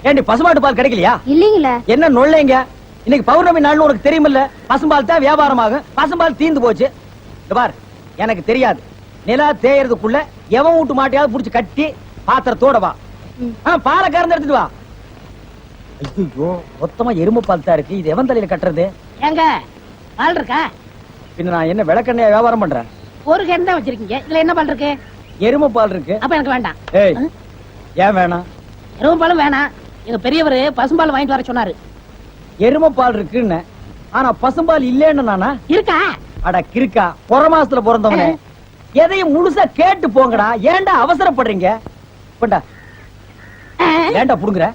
ஏண்டி பசுமாட்டு பால் கிடைக்கலையா? இல்லீங்களே. என்ன நொல்லைங்க? இன்னைக்கு பௌர்ணமி நாள்னு உனக்கு தெரியுமில்ல? பசும்பால் தான் வியாபாரமாகும். பசும்பால் தீந்து போச்சு. இந்த பார், எனக்கு தெரியாது. நிலா தேயறதுக்குள்ள எவன் வீட்டு மாட்டையாவது புடிச்சு கட்டி பாத்திரத்தோட வா. பாலை கறந்து எடுத்துட்டு வா. ஐயோ, மொத்தமா எருமை பால் தான் இருக்கு. இது எவன் தலையில கட்டுறது? ஏங்க பால் இருக்கா? பின்ன நான் என்ன விளக்கெண்ணெய் வியாபாரம் பண்றேன்? ஒரு கேன் தான் வச்சிருக்கீங்க. இதுல என்ன பால் இருக்கு? எருமை பால் இருக்கு. அப்ப எனக்கு வேண்டாம். ஏய், ஏன் வேணாம்? எருமை பாலும் வேணாம். எங்க பெரியவர் பசும்பால் வாங்கிட்டு வர சொன்னாரு. எருமை பால் இருக்குன்னு, ஆனா பசும்பால் இல்லன்னு நானா? இருக்கா? அட கிறுக்கா, புற மாசத்துல பிறந்தவனே, எதையும் முழுசா கேட்டு போங்கடா. ஏன்டா அவசரப்படுறீங்க? கொண்டா. ஏன்டா புடுங்குற?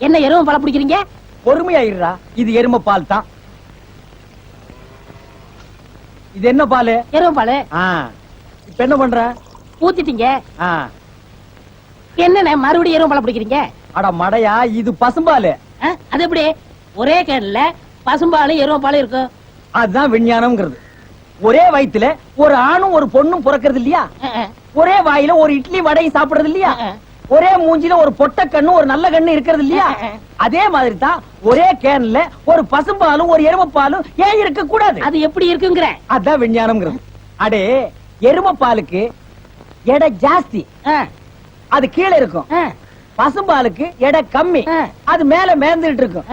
என்ன எருமை பால் பிடிக்கிறீங்க? பொறுமையா இருடா. இது எருமை பால் தான். இது என்ன பால்? எருமை பால். இப்ப என்ன பண்ற? ஊத்திட்டீங்க. ஆ. என்னண்ணே மறுபடியும் எருமை பால் பிடிக்கிறீங்க? அட மடையா, இது பசும்பால். அது எப்படி ஒரே கேன்ல பசும்பாலும் எருமை பாலும் இருக்கும்? அதுதான் விஞ்ஞானம்ங்கிறது. ஒரே வயித்துல ஒரு ஆணும் ஒரு பொண்ணும் பிறக்கிறது இல்லையா? ஒரே வாயில ஒரு இட்லி வடையும் சாப்பிடுறது இல்லையா? ஒரே மூஞ்சில ஒரு பொட்ட கண்ணு ஒரு நல்ல கண்ணு இருக்கிறது இல்லையா? அதே மாதிரி தான் ஒரே கேன்ல ஒரு பசும்பாலும் ஒரு எருமை பாலும் ஏன் இருக்க கூடாது? அது எப்படி இருக்குங்கிற? அதான் விஞ்ஞானம்ங்கிறது. அடே, எருமை பாலுக்கு எடை ஜாஸ்தி, அது கீழே இருக்கும். பசும்பாலுக்கு எடை கம்மி, அது மேல மேந்துட்டு இருக்கும்.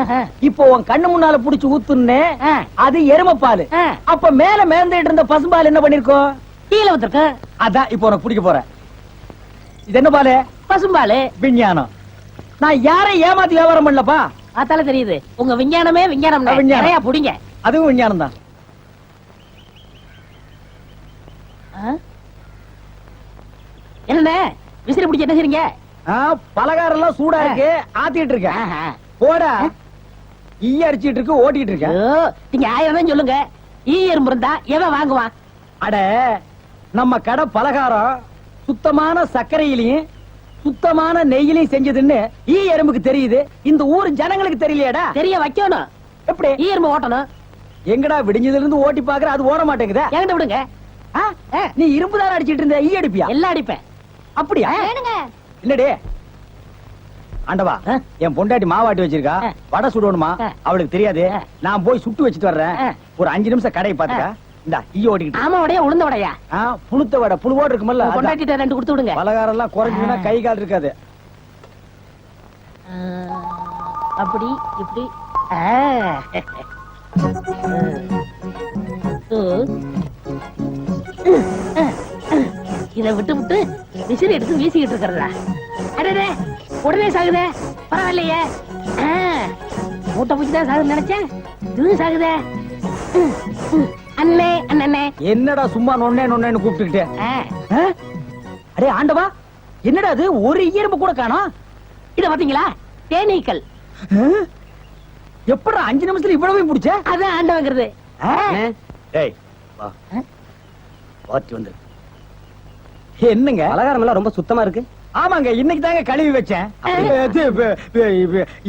இப்போ உன் கண்ணு முன்னால புடிச்சு ஊத்துனே, அது எருமை பால். அப்ப மேல மேந்துட்டு இருந்த பசும்பால் என்ன பண்ணிருக்கோம்? கீழே ஊத்திருக்கு. அதான் இப்போ உனக்கு பிடிக்க போறேன். இது என்ன பாலு? பசும்பாலு. விஞ்ஞானம். நான் யாரையும் ஏமாத்தி வியாபாரம் பண்ணலப்பா. அதால தெரியுது உங்க விஞ்ஞானமே விஞ்ஞானம். நிறைய புடிங்க. அதுவும் விஞ்ஞானம் தான். என்ன விசிறி பிடிச்சு என்ன செய்றீங்க? பலகாரம் எல்லாம் சூடா இருக்கு, ஆத்திட்டு இருக்கேன். போடா. ஈ அரிச்சிட்டு இருக்கு, ஓட்டிட்டு இருக்கேன். நீங்க 1000 தான் சொல்லுங்க. ஈ எறும்பு இருந்தா எவன் வாங்குவான்? அட, நம்ம கடை பலகாரம் சுத்தமான சர்க்கரையிலையும் சுத்தமான நெய்யிலையும் செஞ்சதுன்னு ஈ எறும்புக்கு தெரியுது. இந்த ஊர் ஜனங்களுக்கு தெரியலையாடா? தெரிய வைக்கணும். எப்படி? ஈ எறும்பு ஓட்டணும். எங்கடா விடிஞ்சதுல இருந்து ஓட்டி பாக்குற, அது ஓட மாட்டேங்குதா? என்கிட்ட விடுங்க. நீ இரும்பு தானே அடிச்சிட்டு இருந்த, ஈ அடிப்பியா? எல்லாம் அடிப்பேன். அப்படியா? இல்லடே ஆண்டவா, என் பொண்டாட்டி மாவாட்டி வச்சிருக்கா, வடை சுடணுமா? அவளுக்கு தெரியாது. நான் போய் சுட்டு வச்சிட்டு வர்றேன். ஒரு 5 நிமிஷம் கடையை பாத்துக்க. இந்த ஈ ஓடிக்கிட்டு. ஆமா, வடையா உளுந்த வடையா? புழுத்த வடை, புழுவோடு இருக்குமல்ல. பொண்டாட்டிட்ட 2 கொடுத்து விடுங்க. பலகாரம் எல்லாம் குறைஞ்சுனா கை கால் இருக்காது. அப்படி இப்படி. இத விட்டு விட்டு விசிறி எடுத்து வீசிக்கிட்டு இருக்கிறதா? அடே, உடனே சாகுதே. பரவாயில்லையே. மூட்டை பூச்சிதான் சாகுது நினைச்சேன். இது சாகுதே. அண்ணே அண்ணே. என்னடா சும்மா நொண்ணே நொண்ணேன்னு கூப்பிட்டுக்கிட்டே? அடே ஆண்டவா, என்னடா அது? ஒரு ஈரம்பு கூட காணோம். இத பாத்தீங்களா? தேனீக்கள். எப்படா 5 நிமிஷத்துல இவ்வளவு பிடிச்ச? அதான் ஆண்டவங்கிறது. என்னங்க பலகாரம் எல்லாம் ரொம்ப சுத்தமா இருக்கு? ஆமாங்க, இன்னைக்கு தாங்க கழுவி வச்சேன்.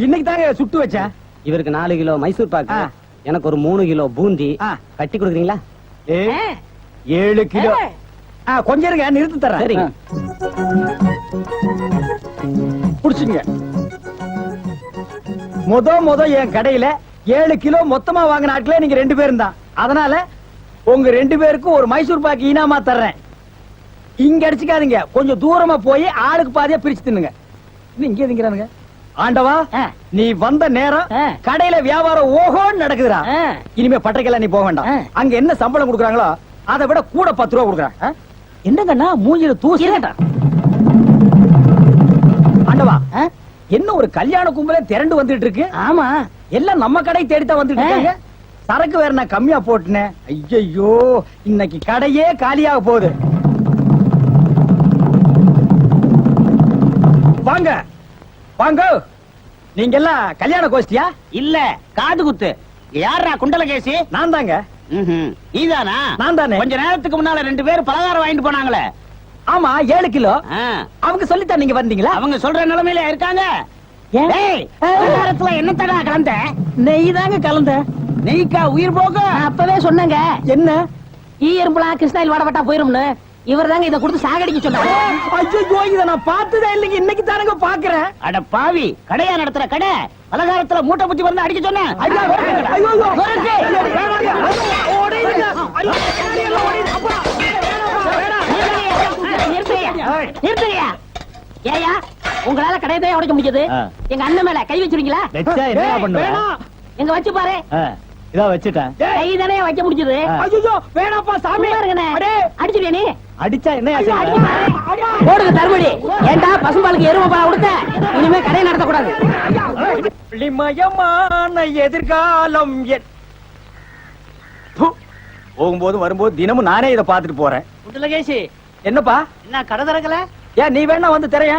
இன்னைக்கு தாங்க சுட்டு வச்சேன். இவருக்கு 4 கிலோ மைசூர் பாக்கு, எனக்கு ஒரு 3 கிலோ பூந்தி கட்டி கொடுக்குறீங்களா? 7 கிலோ. கொஞ்சம் இருங்க, நிறுத்தி தரேன். சரிங்க. புடிச்சுங்க. முத என் கடையில 7 கிலோ மொத்தமா வாங்கின ஆட்களே நீங்க 2 பேரும் தான். அதனால உங்க 2 பேருக்கும் ஒரு மைசூர் பாக்கு இனாமா தர்றேன். இங்க அடிச்சுக்காதீங்க, கொஞ்சம் தூரமா போய் ஆளுக்கு பாதியா பிரிச்சு தின்னுங்க. இங்க திங்கிறானுங்க. ஆண்டவா, நீ வந்த நேரம் கடையில வியாபாரம் ஓஹோன்னு நடக்குதுடா. இனிமே பட்டறைக்கெல்லாம் நீ போக வேண்டாம். அங்க என்ன சம்பளம் கொடுக்குறாங்களோ அதை விட கூட 10 ரூபா கொடுக்குறாங்க. என்னங்கண்ணா மூஞ்சில தூசி? ஆண்டவா, என்ன ஒரு கல்யாண கும்பலே திரண்டு வந்துட்டு இருக்கு? ஆமா, எல்லாம் நம்ம கடை தேடித்தான் வந்துட்டு இருக்காங்க. சரக்கு வேற நான் கம்மியா போட்டுனேன். ஐயோ, இன்னைக்கு கடையே காலியாக போகுது. வாங்க வாங்க. நீங்க எல்லாம் கல்யாண கோஷ்டியா? இல்ல, காது குத்து. யாரா குண்டலகேசி? நான் தாங்க. நீதானா? நான் தானே. கொஞ்ச நேரத்துக்கு முன்னால 2 பேர் பலகாரம் வாங்கிட்டு போனாங்களே. ஆமா, 7 கிலோ. அவங்க சொல்லித்தான் நீங்க வந்தீங்களா? அவங்க சொல்ற நிலைமையில இருக்காங்க. பலகாரத்துல என்ன தடா கலந்த? நெய் தாங்க கலந்த. நெய்க்கா உயிர் போக? அப்பவே சொன்னங்க. என்ன? ஈ எறும்புலாம் கிருஷ்ணாயில் வாடப்பட்டா போயிரும்னு. இவர் தாங்க இதை கொடுத்து சாகடிக்க சொன்னாரு. ஐயோ இத நான் பார்த்ததே இல்லைங்க, இன்னைக்கு தானங்க பாக்குறேன். அட பாவி, கடையா நடத்துற கடை பலகாரத்துல மூட்டை பூச்சி வந்து அடிக்க சொன்ன. ஐயோ, ஐயோ, ஐயோ. வேணாங்க. ஓடிடுங்க. ஐயோ, ஓடிடுங்க. அப்பா. நிறுத்துறியா? ஏயா, உங்களால கடையதான் உடைக்க முடியாது. எங்க அண்ணன் மேல கை வச்சிருக்கீங்களா? வேணாம். எங்க வச்சு பாரு. இதா வச்சுட்டேன். கை தானே வைக்க முடிஞ்சது. ஐயோ வேணாப்பா சாமி. அடிச்சுடியா நீ? அடிச்சா என்ன போடுங்க தர்மடி. ஏண்டா பசும்பாலுக்கு எருமை பால் கொடுத்த? இனிமே கடையை நடத்த கூடாது. ஒளிமயமான எதிர்காலம் போகும்போது வரும்போது தினமும் நானே இதை பார்த்துட்டு போறேன். முத்துலகேஷ், என்னப்பா என்ன கடை திறக்கல? ஏன் நீ வேணா வந்து திரையா?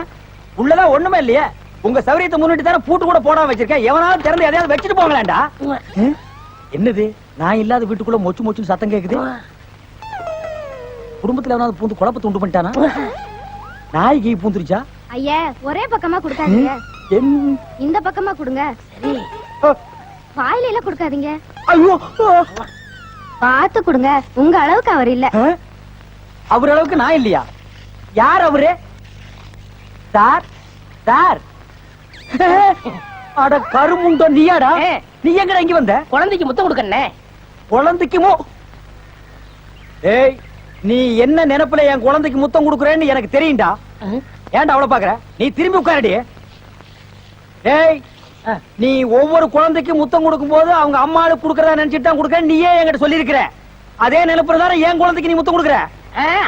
உள்ளதான் ஒண்ணுமே இல்லையே. உங்க சௌரியத்தை முன்னிட்டு தானே பூட்டு கூட போடாம வச்சிருக்கேன். எவனாவது திறந்து எதையாவது வச்சுட்டு போங்களாண்டா. என்னது நான் இல்லாத வீட்டுக்குள்ள மொச்சு மொச்சுன்னு சத்தம் கேக்குது? குடும்பத்துல எவனாவது பூந்து குழப்பத்தை உண்டு பண்ணிட்டானா? நாய்க்கு பூந்துருச்சா? ஐயா, ஒரே பக்கமா கொடுக்காதீங்க, இந்த பக்கமா கொடுங்க. சரி, வாயில எல்லாம் கொடுக்காதீங்க, ஐயோ பார்த்து கொடுங்க. உங்க அளவுக்கு அவர் இல்ல. அவர் அளவுக்கு நான் இல்லையா? யார் அவரு? Sir sir. அட கருமுண்டோ, நீயாடா? நீ எங்கடா இங்க வந்த? குழந்தைக்கு முத்தம் கொடுக்கண்ணே. குழந்தைக்குமோ? ஏய், நீ என்ன நினைப்புல என் குழந்தைக்கு முத்தம் கொடுக்குறேன்னு எனக்கு தெரியும்டா. ஏன்டா அவளை பாக்குற? நீ திரும்பி உட்காரடி. ஏய், நீ ஒவ்வொரு குழந்தைக்கு முத்தம் கொடுக்கும் போது அவங்க அம்மாளுக்கு கொடுக்கறதா நினைச்சிட்டு தான் கொடுக்க. நீயே என்கிட்ட சொல்லி இருக்கிற. அதே நினைப்புல தானே என் குழந்தைக்கு நீ முத்தம் கொடுக்குற.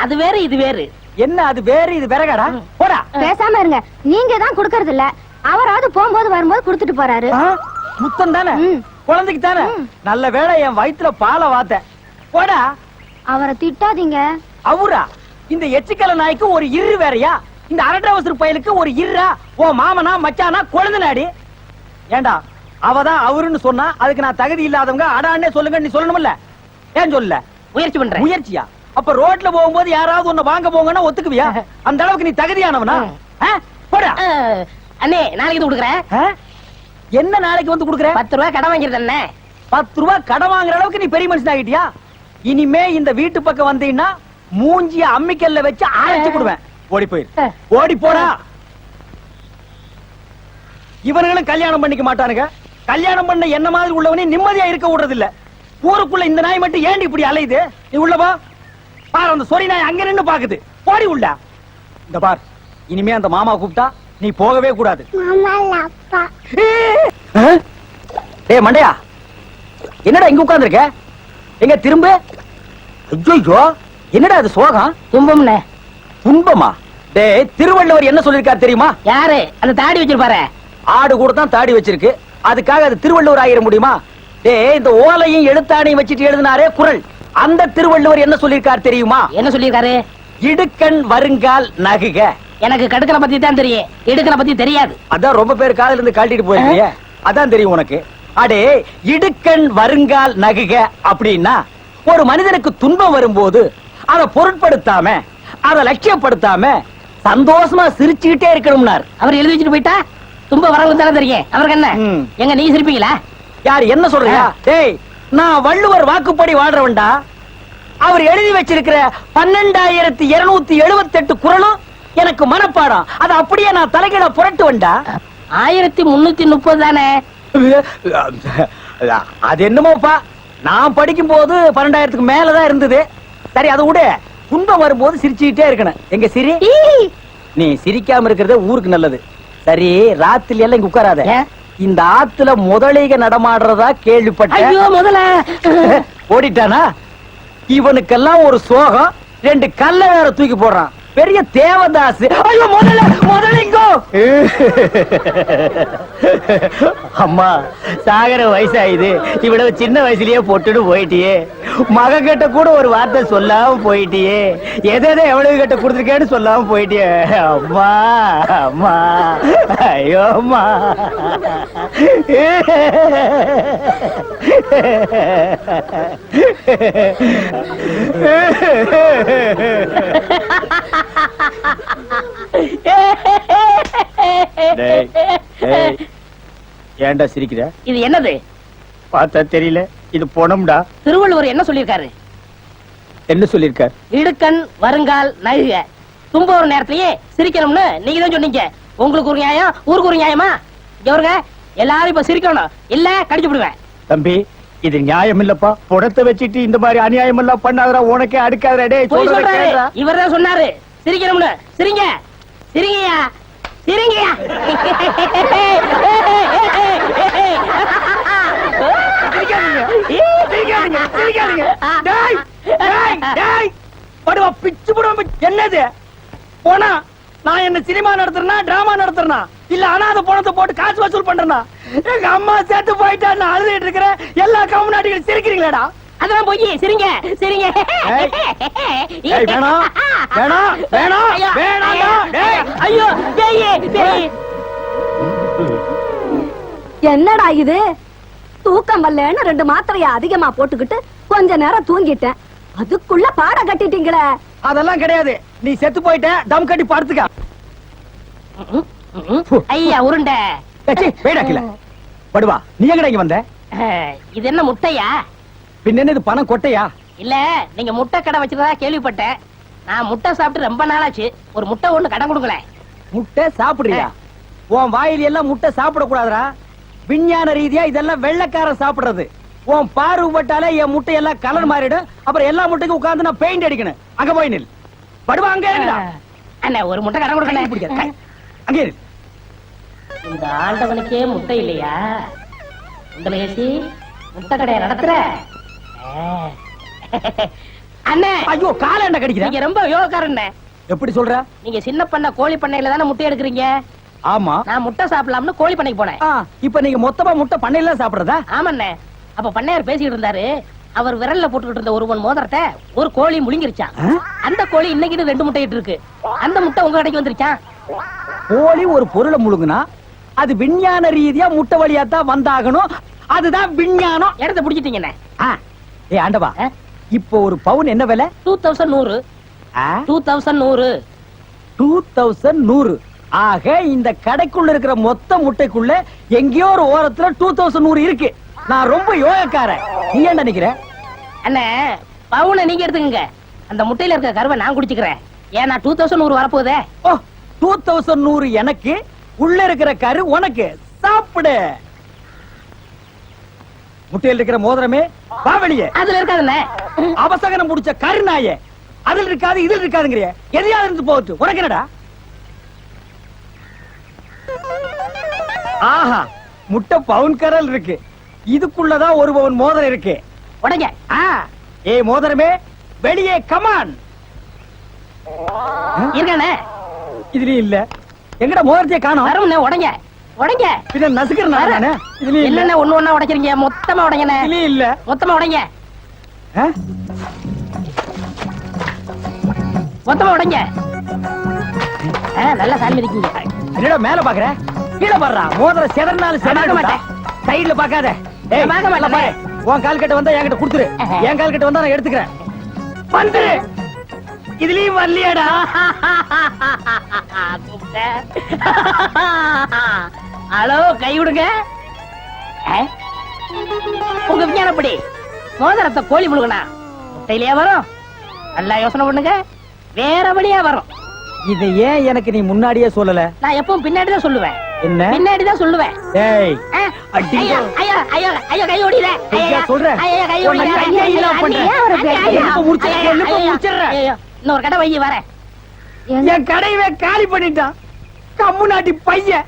அது வேற இது வேறு. என்ன அது வேறு இது வேறகாடா? போடா. பேசாம இருங்க. நீங்க தான் கொடுக்கறது இல்ல, அவராவது போகும்போது வரும்போது கொடுத்துட்டு போறாரு. முத்தம் தானே குழந்தைக்கு தானே? நல்ல வேளை என் வயித்துல பாலை வாத்த. போடா. அவரை திட்டாதீங்க. அவரா? இந்த எச்சிக்கல நாய்க்கு ஒரு இரு வேறயா? இந்த அரட்டவசர் பயலுக்கு ஒரு இருரா? ஓ மாமனா மச்சானா குழந்தை நாடி? ஏண்டா அவதான் அவருன்னு சொன்னா அதுக்கு நான் தகுதி இல்லாதவங்க அடான்னே சொல்லுங்க நீ சொல்லணும்ல? ஏன் சொல்லல? முயற்சி பண்றேன். முயற்சியா? அப்ப ரோட்ல போகும்போது யாராவது உன்னை வாங்க போங்கன்னா ஒத்துக்குவியா? அந்த அளவுக்கு நீ தகுதியானவனா? போடா. அண்ணே, நாளைக்கு கொடுக்குறேன். என்ன நாளைக்கு வந்து கொடுக்குற? 10 ரூபாய் கடன் வாங்கிருந்தேன் அண்ணே. 10 ரூபாய் கடன் வாங்குற அளவுக்கு நீ பெரிய மனுஷன் ஆகிட்டியா? இனிமே இந்த வீட்டு பக்கம் வந்தீங்கன்னா மூஞ்சிய அம்மிக்கல்ல வச்சு அரைச்சு போடுவேன். ஓடி போயிரு. ஓடி போடா. இவர்களும் கல்யாணம் பண்ணிக்க மாட்டானுங்க. கல்யாணம் பண்ண என்ன மாதிரி உள்ளவனே நிம்மதியா இருக்க விடுறது இல்ல. ஊருக்குள்ள இந்த நாய் மட்டும் ஏண்டி இப்படி அலையுது? நீ உள்ளவா பாரு, அந்த சொறி நாய் அங்க நின்னு பாக்குது. போடி உள்ள. இந்த பார், இனிமே அந்த மாமா கூப்பிட்டா நீ போகவே கூடாது. டேய் மண்டையா, என்னடா இங்க உட்கார்ந்திருக்க? எங்க திரும்ப? ஐயோ, என்னடா அது சோகம்? துன்பம்ண்ணே. துன்பமா? டேய், திருவள்ளுவர் என்ன சொல்லிருக்காரு தெரியுமா? யாரு? அந்த தாடி வச்சிருப்பாரு. ஆடு கூட தான் தாடி வச்சிருக்கு, அதுக்காக அது திருவள்ளுவர் ஆயிர முடியுமா? டேய், இந்த ஓலையும் எழுத்தாணையும் வச்சிட்டு எழுதினாரே குறள், அந்த திருவள்ளுவர் என்ன சொல்லிருக்காரு தெரியுமா? என்ன சொல்லிருக்காரு? இடுக்கண் வருங்கால் நகுக. எனக்கு கடுக்கனை பத்தி தான் தெரியும், இடுக்கனை பத்தி தெரியாது. அதான் ரொம்ப பேர் காதுல இருந்து கழட்டிட்டு போயிருக்கீங்க, அதான் தெரியும் உனக்கு. அடே, இடுக்கண் வருங்கால் நகுக அப்படின்னா ஒரு மனிதனுக்கு துன்பம் வரும்போது அதை பொருட்படுத்தாம, அதை லட்சியப்படுத்தாம சந்தோஷமா சிரிச்சுக்கிட்டே இருக்கணும்னார். அவர் எழுதி வச்சுட்டு போயிட்டா துன்பம் வரவங்க தானே தெரியும். அவருக்கு என்ன? எங்க நீ சிரிப்பீங்களா? யார் என்ன சொல்றியா? டேய், நான் வள்ளுவர் வாக்குப்படி வாழ்றவன்டா. அவர் எழுதி வச்சிருக்கிற 12,278 குறளும் எனக்கு மனப்பாடம். அது அப்படியே நான் தலைகீழ புரட்டுவன்டா. 1330 தானே? அது என்னமோப்பா, நான் படிக்கும் போது 12,000க்கு மேலதான் இருந்தது. சரி, அதை விட துன்பம் வரும்போது சிரிச்சுக்கிட்டே இருக்கணும். எங்க சிரி? நீ சிரிக்காம இருக்கிறது ஊருக்கு நல்லது. சரி, ராத்திரி எல்லாம் இங்க உட்காராத. இந்த ஆத்துல முதலீக நடமாடுறதா கேள்விப்பட்டேன். ஐயோ, முதல்ல ஓடிட்டானா? இவனுக்கெல்லாம் ஒரு சோகம், 2 கல்ல வேற தூக்கி போடுறான். பெரிய தேவதாஸ். ஐயோ, முதலிங்கோ. அம்மா, சாகர வயசாயுது, இவ்வளவு சின்ன வயசுலயே பொட்டுட்டு போயிட்டியே. மக கிட்ட கூட ஒரு வார்த்தை சொல்லாம போயிட்டியே. எதை எவ்வளவு கிட்ட கொடுத்துருக்கேன்னு சொல்லாம போயிட்டியே. அம்மா அம்மா, ஐயோ அம்மா. ஏன்டா சிரிக்கிற? இது என்னது? பார்த்தா தெரியல, இது பொணம்டா. திருவள்ளுவர் என்ன சொல்லிருக்காரு? என்ன சொல்லிருக்கார்? இடுக்கண் வருங்கால் நகுக தும்ப ஒரு நேரத்திலேயே சிரிக்கணும்னு நீங்க தான் சொன்னீங்க. உங்களுக்கு ஒரு நியாயம், ஊருக்கு ஒரு நியாயமா? இங்க வருங்க, எல்லாரும் இப்ப சிரிக்கணும், இல்ல கடிச்சு விடுவேன். தம்பி, இது நியாயம் இல்லப்பா. புடத்தை வச்சிட்டு இந்த மாதிரி அநியாயம் எல்லாம் பண்ணாதடா, உனக்கே அடுக்காதடா. டேய் போய் சொல்றத சொல்றாரு, கேளுடா. இவர்தான் சொன்னாரு சிரிக்கணும்னு. சிரிங்க சிரிங்கயா சிரிங்கயா. சிரிக்காதீங்க, சிரிக்காதீங்க, சிரிக்காதீங்க. டேய், டேய், டேய். படுவா, பிச்சு புடுவா. என்னது போனா? நான் என்ன சினிமா நடத்துறனா, டிராமா நடத்துறனா, இல்ல அனாதை பணத்தை போட்டு காசு வசூல் பண்றேனா? எங்க அம்மா சேர்த்து போயிட்டா நான் அழுதுட்டு இருக்கிறேன். எல்லா கம்முனாட்டிகளும் சிரிக்கிறீங்களாடா? அதெல்லாம் போய் சிரிங்க சிரிங்க. ஏய், ஏய், வேணாம், வேணாம், வேணாம், ஐயோ, வேணாம்டா. டேய், ஐயோ பேய் பேய். என்னடா இது? தூக்கம் வரலன்னு 2 மாத்திரைய அதிகமா போட்டுக்கிட்டு கொஞ்ச நேரம் தூங்கிட்டேன். அதுக்குள்ள பாட கட்டிட்டீங்களே. அதெல்லாம் கிடையாது. நீ செத்து போயிட்ட, தம் கட்டி படுத்துக்க. ஐயா உருண்டை. வேடாக்கல படுவா. நீ எங்கடா இங்க வந்த? இது என்ன முட்டையா? பின்ன என்ன இது, பணம் கொட்டையா? இல்ல, நீங்க முட்டை கடை வச்சிருந்தா கேள்விப்பட்டேன். நான் முட்டை சாப்பிட்டு ரொம்ப நாளாச்சு. ஒரு முட்டை ஒண்ணு கடன் கொடுங்களேன். முட்டை சாப்பிடுறியா? உன் வாயில எல்லாம் முட்டை சாப்பிட கூடாதுடா. விஞ்ஞான ரீதியா இதெல்லாம் வெள்ளைக்காரன் சாப்பிடுறது. உன் பார்வைப்பட்டாலே என் முட்டை எல்லாம் கலர் மாறிடும். அப்புறம் எல்லா முட்டைக்கும் உட்கார்ந்து நான் பெயிண்ட் அடிக்கணும். அங்க போய் நில். படுவா, அங்க இருடா. அண்ணா ஒரு முட்டை கடன் கொடுங்களேன். பிடிக்காது. அங்கே இரு. இந்த ஆண்டவனுக்கே முட்டை இல்லையா? உங்களேசி முட்டை கடையை நடத்துற அண்ணே. ஐயோ, கால என்ன கடிக்கிற? நீங்க ரொம்ப யோகக்காரன். எப்படி சொல்ற? நீங்க சின்ன பண்ண கோழி பண்ணையில தானே முட்டை எடுக்கிறீங்க. ஆமா. நான் முட்டை சாப்பிடலாம்னு கோழி பண்ணைக்கு போனேன். இப்ப நீங்க மொத்தமா முட்டை பண்ணையில சாப்பிடுறதா? ஆமாண்ணே. அப்ப பண்ணையார் பேசிட்டு இருந்தாரு. அவர் விரல்ல போட்டுக்கிட்டு இருந்த ஒருவன் மோதிரத்தை ஒரு கோழி முழுங்கிருச்சான். அந்த கோழி இன்னைக்கு 2 முட்டை இட்டு இருக்கு. அந்த முட்டை உங்க கடைக்கு வந்துருச்சான். கோழி ஒரு பொருளை முழுங்குனா அது விஞ்ஞான ரீதியா முட்டை வழியா தான் வந்தாகணும். அதுதான் விஞ்ஞானம். இடத்த பிடிச்சிட்டீங்கண்ணே. ஏ ஆண்டவா, இப்போ ஒரு பவுன் என்ன விலை? 2100. 2100. 2100. ஆக இந்த கடைக்குள்ள இருக்கிற மொத்த முட்டைக்குள்ள எங்கேயோ ஒரு ஓரத்துல 2100 இருக்கு. நான் ரொம்ப யோகக்காரன். நீ என்ன நினைக்கிற? அண்ணே, பவுனை நீங்க எடுத்துக்கங்க. அந்த முட்டையில இருக்க கருவை நான் குடிச்சுக்கிறேன். ஏன்னா 2100 வரப்போதே. ஓ, 2100 எனக்கு, உள்ள இருக்கிற கரு உனக்கு. சாப்பிடு. முட்டையில் இருக்கிற மோதிரமே வா வெளியே. அதுல இருக்காதுண்ணே. அவசகனம் முடிச்ச கருநாயே. அதில் இருக்காது இதில் இருக்காதுங்கிறிய. எதையாவது இருந்து போகுது. உனக்கு என்னடா? ஆஹா, முட்டை பவுன் கரல் இருக்கு. இதுக்குள்ளதான் ஒரு பவுன் மோதிரம் இருக்கு. உடைங்க. ஏய் மோதிரமே, வெளியே கமான். இருக்கானே. இதுலயும் இல்ல. எங்கடா மோதிரத்தையே காணோம்? வரும்ண்ணே. உடைங்க உடைங்க. பின்ன நசுக்கிறேன் நானே. இதுலயும் இல்ல. என்னண்ணே ஒண்ணு ஒண்ணா உடைக்கிறீங்க? மொத்தமா உடைங்கண்ணே. இதுலயும் இல்ல. மொத்தமா உடைங்க. மொத்தமா உடைங்க. நல்லா சாமி இருக்கீங்க. என்னடா மேல பாக்குற? கீழே பாடுறா. மோதிரம் செதறனாலும் செதற மாட்டேன். சைடுல பாக்காத. ஏய், பார்க்க மாட்டேன். பாரு. உன் கால் கட்ட வந்தா என்கிட்ட கொடுத்துரு. என் கால் கட்ட வந்தா நான் எடுத்துக்கிறேன். வந்துரு. இதுலயும் வரலையாடா? ஹலோ, கை விடுங்க. உங்க விஞ்ஞானப்படி மோதிரத்தை கோழி முழுகனா முட்டையிலேயே வரும். நல்லா யோசனை பண்ணுங்க. வேற வழியா வரும். இதை ஏன் எனக்கு நீ முன்னாடியே சொல்லல? நான் எப்பவும் பின்னாடிதான் சொல்லுவேன். என்ன? பின்னாடிதான் சொல்லுவேன். ஏய், ஐயோ ஐயோ ஐயோ ஐயோ, கை ஓடில. ஐயா சொல்றேன். ஐயோ, கை உன்னை ஓடில. கையே இல்லாம பண்றேன். எலும்பு முடிச்சிடுறேன், எலும்பு முடிச்சிடுறேன். இன்னொரு கடை வை வரேன். என் கடையவே காலி பண்ணிட்டான். கம்முனாட்டி பையன்.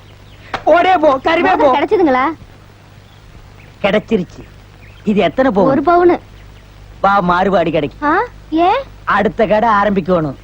ஓடே போ, கறிவே போ. கிடைச்சதுங்களா? கிடைச்சிருச்சு. இது எத்தனை போ? 1 பவுன். வா, மாறுபாடி கிடைக்கும். ஏன்? அடுத்த கடை ஆரம்பிக்கணும்.